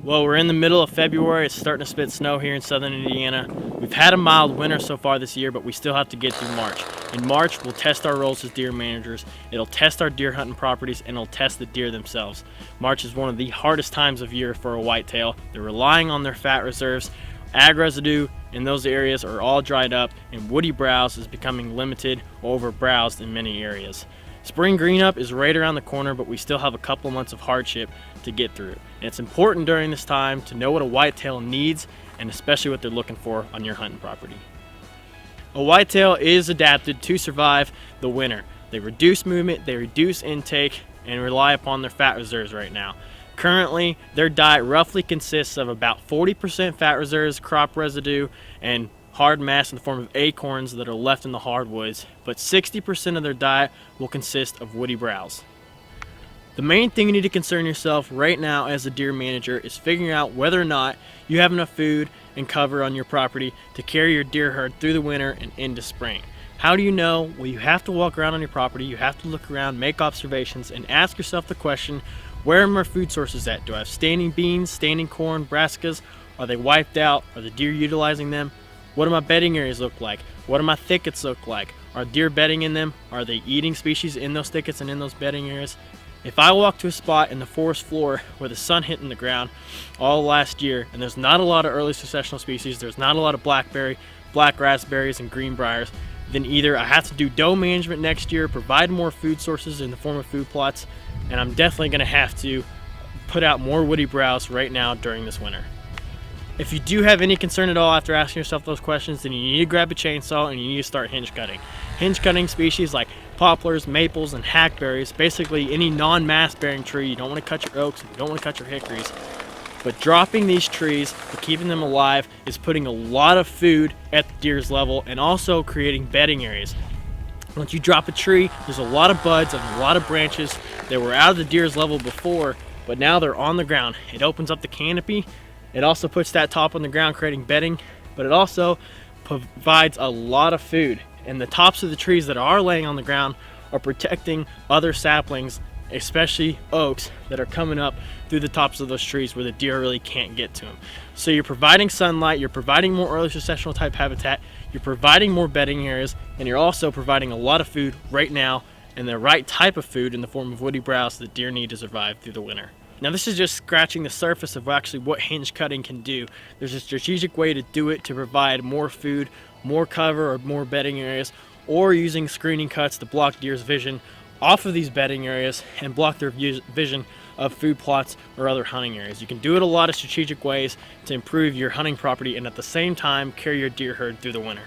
Well, we're in the middle of February. It's starting to spit snow here in southern Indiana. We've had a mild winter so far this year, but we still have to get through March. In March, we'll test our roles as deer managers. It'll test our deer hunting properties, and it'll test the deer themselves. March is one of the hardest times of year for a whitetail. They're relying on their fat reserves. Ag residue in those areas are all dried up, and woody browse is becoming limited or overbrowsed in many areas. Spring green up is right around the corner, but we still have a couple months of hardship to get through. And it's important during this time to know what a whitetail needs and especially what they're looking for on your hunting property. A whitetail is adapted to survive the winter. They reduce movement, they reduce intake, and rely upon their fat reserves right now. Currently, their diet roughly consists of about 40% fat reserves, crop residue, and hard mass in the form of acorns that are left in the hardwoods, but 60% of their diet will consist of woody browse. The main thing you need to concern yourself right now as a deer manager is figuring out whether or not you have enough food and cover on your property to carry your deer herd through the winter and into spring. How do you know? Well, you have to walk around on your property, you have to look around, make observations, and ask yourself the question, where are my food sources at? Do I have standing beans, standing corn, brassicas? Are they wiped out? Are the deer utilizing them? What do my bedding areas look like? What do my thickets look like? Are deer bedding in them? Are they eating species in those thickets and in those bedding areas? If I walk to a spot in the forest floor where the sun hit in the ground all last year and there's not a lot of early successional species, there's not a lot of blackberry, black raspberries, and green briars, then either I have to do doe management next year, provide more food sources in the form of food plots, and I'm definitely going to have to put out more woody browse right now during this winter. If you do have any concern at all after asking yourself those questions, then you need to grab a chainsaw and you need to start hinge cutting. Hinge cutting species like poplars, maples, and hackberries, basically any non-mass bearing tree. You don't want to cut your oaks, you don't want to cut your hickories. But dropping these trees, but keeping them alive, is putting a lot of food at the deer's level and also creating bedding areas. Once you drop a tree, there's a lot of buds and a lot of branches that were out of the deer's level before, but now they're on the ground. It opens up the canopy. It also puts that top on the ground, creating bedding, but it also provides a lot of food. And the tops of the trees that are laying on the ground are protecting other saplings, especially oaks, that are coming up through the tops of those trees where the deer really can't get to them. So you're providing sunlight, you're providing more early successional type habitat, you're providing more bedding areas, and you're also providing a lot of food right now, and the right type of food in the form of woody browse that deer need to survive through the winter. Now this is just scratching the surface of actually what hinge cutting can do. There's a strategic way to do it to provide more food, more cover, or more bedding areas, or using screening cuts to block deer's vision off of these bedding areas and block their vision of food plots or other hunting areas. You can do it a lot of strategic ways to improve your hunting property and at the same time carry your deer herd through the winter.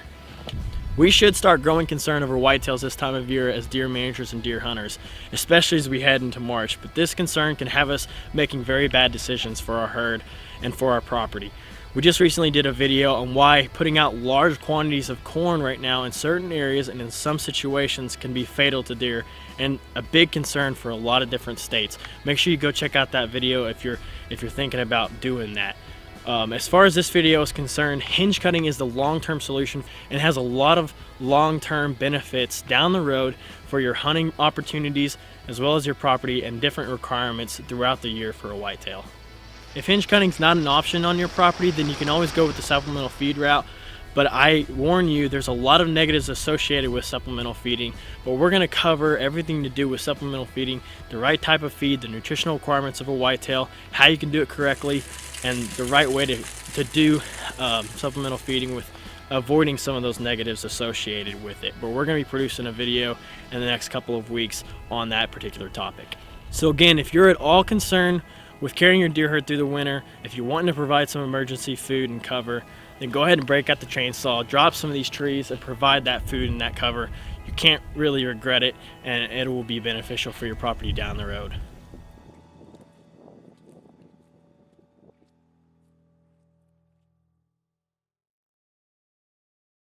We should start growing concern over whitetails this time of year as deer managers and deer hunters, especially as we head into March, but this concern can have us making very bad decisions for our herd and for our property. We just recently did a video on why putting out large quantities of corn right now in certain areas and in some situations can be fatal to deer and a big concern for a lot of different states. Make sure you go check out that video if you're thinking about doing that. As far as this video is concerned, hinge cutting is the long-term solution and has a lot of long-term benefits down the road for your hunting opportunities as well as your property and different requirements throughout the year for a whitetail. If hinge cutting is not an option on your property, then you can always go with the supplemental feed route, but I warn you, there's a lot of negatives associated with supplemental feeding, but we're going to cover everything to do with supplemental feeding, the right type of feed, the nutritional requirements of a whitetail, how you can do it correctly, and the right way to do supplemental feeding with avoiding some of those negatives associated with it. But we're going to be producing a video in the next couple of weeks on that particular topic. So again, if you're at all concerned with carrying your deer herd through the winter, if you're wanting to provide some emergency food and cover, then go ahead and break out the chainsaw, drop some of these trees, and provide that food and that cover. You can't really regret it, and it will be beneficial for your property down the road.